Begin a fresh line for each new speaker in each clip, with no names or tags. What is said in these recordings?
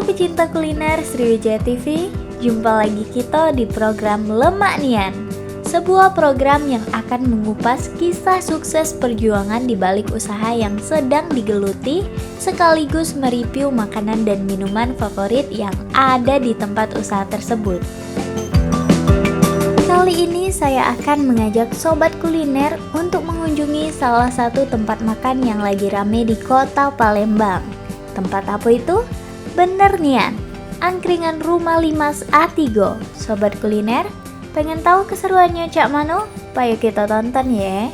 pecinta kuliner Sriwijaya TV, jumpa lagi kita di program Lemak Nian. Sebuah program yang akan mengupas kisah sukses perjuangan di balik usaha yang sedang digeluti, sekaligus mereview makanan dan minuman favorit yang ada di tempat usaha tersebut. Kali ini saya akan mengajak sobat kuliner untuk mengunjungi salah satu tempat makan yang lagi rame di kota Palembang. Tempat apa itu? Bener Nian, angkringan Rumah Limas Atigo. Sobat kuliner, pengen tahu keseruannya Cak Mano? Ayo kita tonton ya.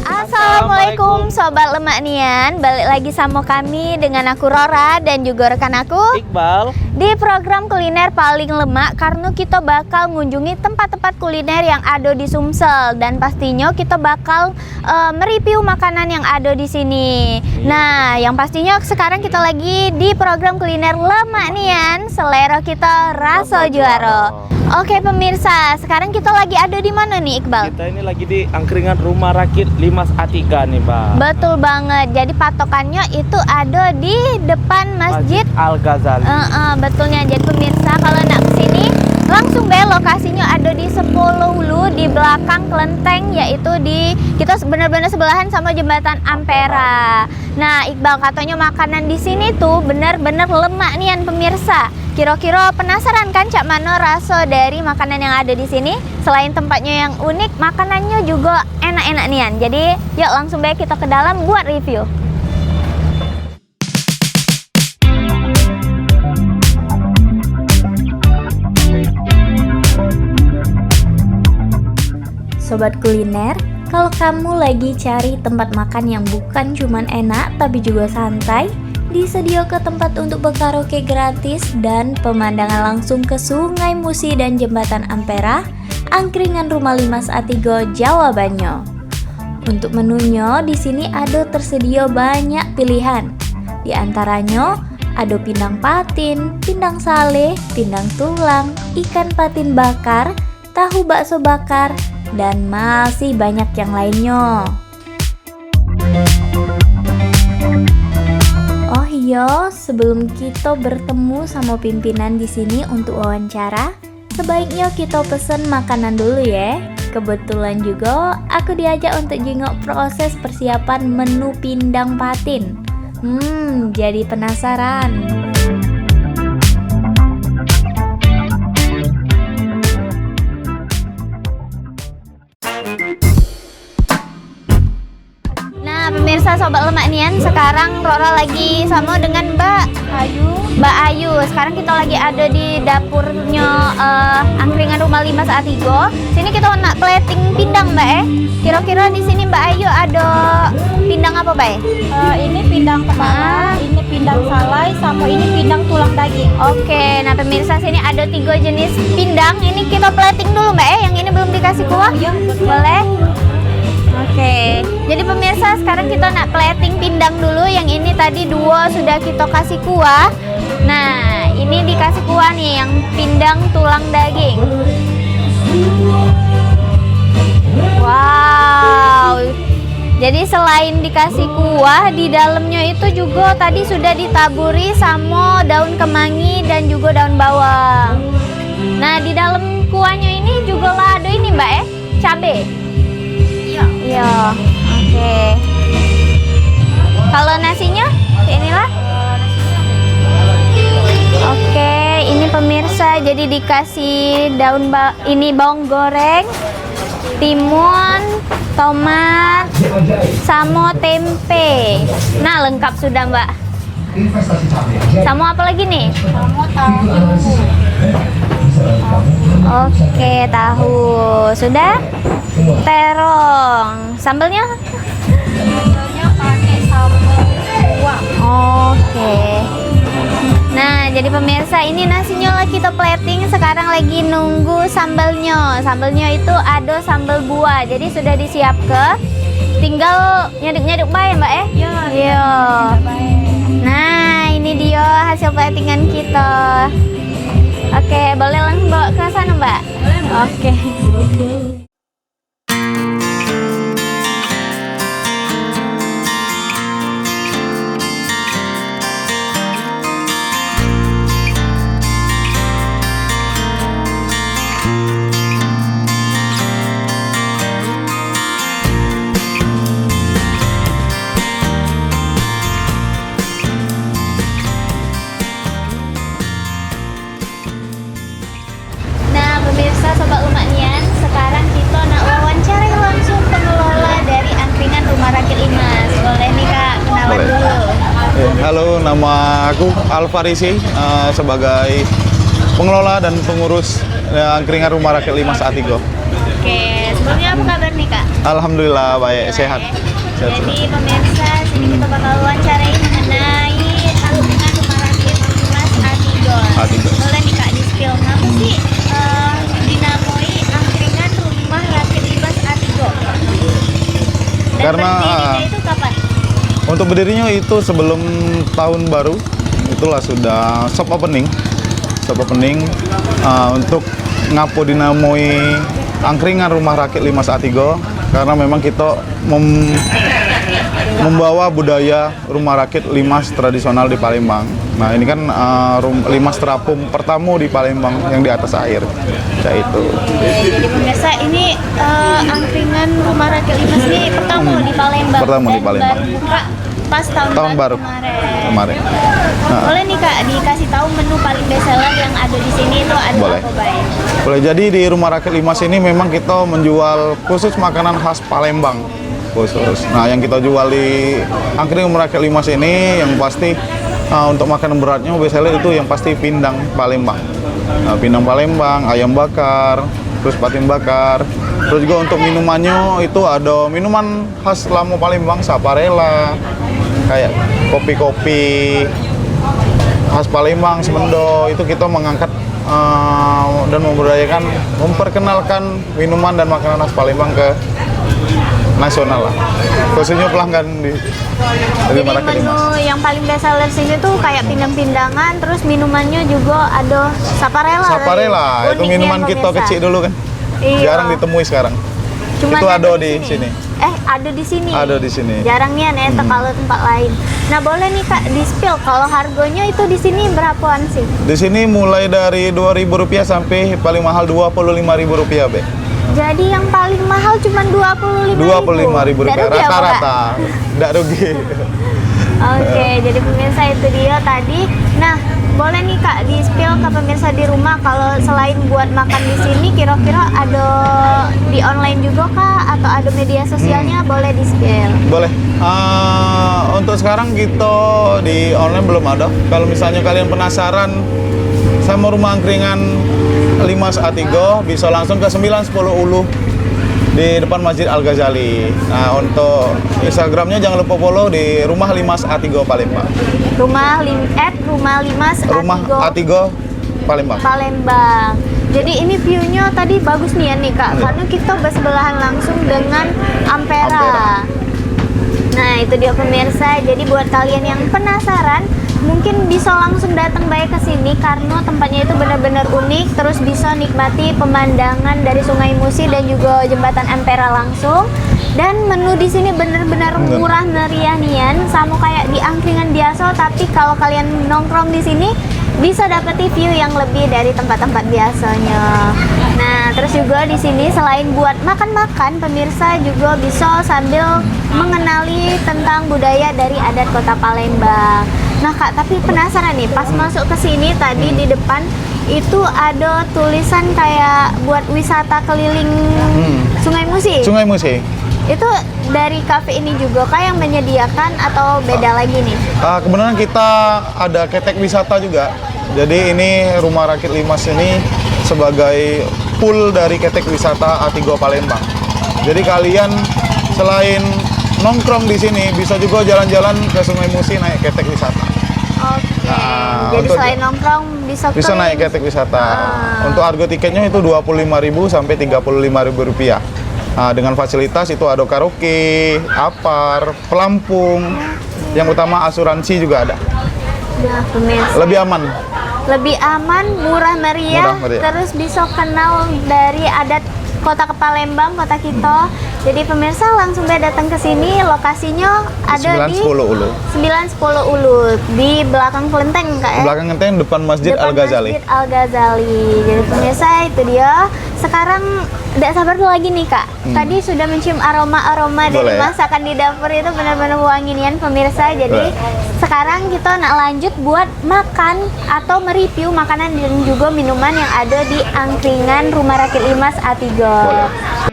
Assalamualaikum Sobat Lemak Nian, balik lagi sama kami dengan aku Rora dan juga rekan aku
Iqbal
di program kuliner paling lemak, karena kita bakal mengunjungi tempat-tempat kuliner yang ada di Sumsel dan pastinya kita bakal mereview makanan yang ada di sini. Nah, yang pastinya sekarang kita lagi di program kuliner Lemak Nian, selera kita rasa juara. Oke pemirsa, sekarang kita lagi ada di mana nih Iqbal?
Kita ini lagi di angkringan Rumah Rakit Limas Atiga nih Mbak.
Betul banget, jadi patokannya itu ada di depan Masjid
Al-Ghazali.
Betulnya, jadi pemirsa kalau nak kesini langsung deh, lokasinya ada di Sepuluh Hulu di belakang kelenteng, yaitu di kita benar-benar sebelahan sama jembatan Ampera. Nah Iqbal, katanya makanan di sini tuh benar-benar lemak nian pemirsa. Kira-kira penasaran kan Cak Mano rasa dari makanan yang ada di sini? Selain tempatnya yang unik, makanannya juga enak-enak nian. Jadi yuk langsung deh kita ke dalam buat review. Sobat kuliner, kalau kamu lagi cari tempat makan yang bukan cuman enak tapi juga santai, disedia ke tempat untuk berkaraoke gratis dan pemandangan langsung ke Sungai Musi dan Jembatan Ampera, angkringan Rumah Limas Atigo, Jawabannya. Untuk menunya di sini ada tersedia banyak pilihan. Di antaranya ada pindang patin, pindang sale, pindang tulang, ikan patin bakar, tahu bakso bakar, dan masih banyak yang lainnya. Oh iya, sebelum kita bertemu sama pimpinan di sini untuk wawancara, sebaiknya kita pesen makanan dulu ya. Kebetulan juga aku diajak untuk jenguk proses persiapan menu pindang patin. Jadi penasaran. Pemirsa Sobat Lemak Nian, sekarang Rora lagi sama dengan Mbak Ayu. Sekarang kita lagi ada di dapurnya angkringan Rumah Limas Atigo. Sini kita nak plating pindang Mbak Kira-kira di sini Mbak Ayu ada pindang apa Mbak
Ini pindang kepala, ini pindang salai, sama ini pindang tulang daging.
Oke, nah pemirsa sini ada 3 jenis pindang. Ini kita plating dulu Mbak yang ini belum dikasih kuah.
Iya,
boleh? Oke, jadi pemirsa sekarang kita nak plating pindang dulu. Yang ini tadi 2 sudah kita kasih kuah. Nah, ini dikasih kuah nih yang pindang tulang daging. Wow. Jadi selain dikasih kuah, di dalamnya itu juga tadi sudah ditaburi sama daun kemangi dan juga daun bawang. Nah, di dalam kuahnya ini juga lah ada ini Mbak cabe. Iya, oke. Kalau nasinya, inilah. Oke, ini pemirsa, jadi dikasih daun ini bawang goreng, timun, tomat, sama tempe. Nah, lengkap sudah Mbak. Sama apa lagi nih?
Sama tahu.
Oke, tahu. Sudah? Terong. Sambelnya?
Sambalnya pakai sambal kuah.
Oke. Nah, jadi pemirsa, ini nasinya lagi kita plating. Sekarang lagi nunggu sambalnya. Sambalnya itu ada sambal buah. Jadi sudah disiap ke. Tinggal nyaduk-nyaduk bae, Mbak Iya. Nah, ini dia hasil platingan kita. Oke, boleh langsung bawa ke sana, Mbak? Oke. Nah, pemirsa Sobat Lumaknian, sekarang kita nak wawancara langsung pengelola dari angkringan Rumah Rakit Limas. Boleh nih Kak, kenalan
Boleh.
dulu.
Halo, nama aku Alfarisi sebagai pengelola dan pengurus angkringan Rumah Rakit Limas Atigo.
Oke, sebelumnya apa kabar nih Kak?
Alhamdulillah baik, sehat. Sehat
Jadi
semua.
pemirsa, sini kita bakal wawancarai mengenai angkringan Rumah Rakit Limas Atigo.
Atigo.
Boleh nih Kak, di spill kenapa sih dinamai angkringan Rumah Rakit Limas Atigo? Dan
Karena,
berdirinya itu kapan?
Untuk berdirinya itu sebelum tahun baru, itulah sudah shop opening untuk ngapo dinamoi angkringan Rumah Rakit Limas Atigo, karena memang kita membawa budaya rumah rakit Limas tradisional di Palembang. Nah ini kan Limas terapung pertama di Palembang yang di atas air, kayak itu.
Jadi pemirsa, ini angkringan Rumah Rakit Limas ini pertama di Palembang.
Pertama di
dan
Palembang.
baru buka pas tahun baru
kemarin. Nah,
Boleh nih Kak, dikasih tahu menu paling best seller yang ada di sini itu ada
Boleh.
apa baik?
boleh. Jadi di Rumah Rakit Limas ini memang kita menjual khusus makanan khas Palembang khusus. Nah yang kita jual di angkringan Rumah Rakit Limas ini yang pasti untuk makanan beratnya best seller itu yang pasti pindang Palembang. Nah, pindang Palembang, ayam bakar, terus patin bakar. Terus juga untuk minumannya itu ada minuman khas Lamo Palembang, saparella, kayak kopi-kopi khas Palembang, semendo. Itu kita mengangkat dan memperkenalkan minuman dan makanan khas Palembang ke nasional lah, khususnya pelanggan di
Jadi
Rumah Rakit
menu
Limas.
yang paling best seller sini tuh kayak pindang-pindangan, terus minumannya juga ada saparella.
Saparella itu
Uniknya
minuman kita
pemirsa.
kecil dulu kan,
Iya.
jarang ditemui sekarang.
Cuman
Itu ada di sini.
Ada di sini.
Ada di sini.
Jarang nih nih kalau tempat lain. Nah, boleh nih Kak di spill kalau harganya itu di sini berapaan sih?
Di sini mulai dari Rp2.000 sampai paling mahal Rp25.000, Be.
Jadi yang paling mahal cuma Rp25.000.
Rp25.000
Nggak rugi apa, Kak?
rata-rata. Nggak rugi.
Oke, jadi pemirsa itu dia tadi. Nah, boleh nih Kak di spill ke pemirsa di rumah kalau selain buat makan di sini kira-kira ada di online juga Kak atau ada media sosialnya boleh di spill.
Boleh. Untuk sekarang kita di online belum ada. Kalau misalnya kalian penasaran sama rumah angkringan Limas Atigo, bisa langsung ke 910 Ulu di depan Masjid Al Ghazali. Nah, untuk Instagramnya jangan lupa follow di Rumah Limas Atigo Palembang.
Rumah Limas
Rumah Atigo Palembang.
Palembang. Jadi ini view-nya tadi bagus nih ya nih Kak,
Iya.
karena kita bersebelahan langsung dengan Ampera.
Ampera.
Nah itu dia pemirsa. Jadi buat kalian yang penasaran, mungkin bisa langsung datang baik ke sini karena tempatnya itu benar-benar unik. Terus bisa nikmati pemandangan dari Sungai Musi dan juga jembatan Ampera langsung. Dan menu di sini benar-benar murah meriah nian, sama kayak di angkringan biasa. Tapi kalau kalian nongkrong di sini bisa dapeti view yang lebih dari tempat-tempat biasanya. Nah, terus juga di sini selain buat makan-makan, pemirsa juga bisa sambil mengenali tentang budaya dari adat Kota Palembang. Nah, Kak, tapi penasaran nih, pas masuk ke sini tadi di depan itu ada tulisan kayak buat wisata keliling Sungai Musi.
Sungai Musi.
Itu dari kafe ini juga Kak yang menyediakan atau beda lagi nih?
Kebetulan kita ada ketek wisata juga. Jadi ini Rumah Rakit Limas ini sebagai pool dari ketek wisata Atigo Palembang. Jadi kalian selain nongkrong di sini bisa juga jalan-jalan ke Sungai Musi naik ketek wisata.
Oke.
Nah,
Jadi
untuk-
selain nongkrong bisa
Bisa
keliling.
naik ketek wisata. Untuk harga tiketnya itu Rp25.000 sampai Rp35.000. Dengan fasilitas itu ada karaoke, apar, pelampung. Yang utama asuransi juga ada.
Nah, pemirsa.
Lebih aman.
lebih aman, murah meriah,
Murah meriah.
terus bisa kenal dari adat kota Palembang, kota kita. Jadi pemirsa langsung deh datang ke sini. Lokasinya ada di
910 Ulu.
910 Ulu di belakang Kelenteng, Kak ya.
Belakang ngenteng depan Masjid
Depan
Al-Ghazali.
Masjid Al-Ghazali. Jadi pemirsa itu dia. Sekarang tidak sabar lagi nih Kak. Tadi sudah mencium aroma-aroma dari
Boleh ya?
masakan di dapur itu benar-benar wangi nian pemirsa. Jadi sekarang kita nak lanjut buat makan atau mereview makanan dan juga minuman yang ada di angkringan Rumah Rakit Limas A3.
Boleh.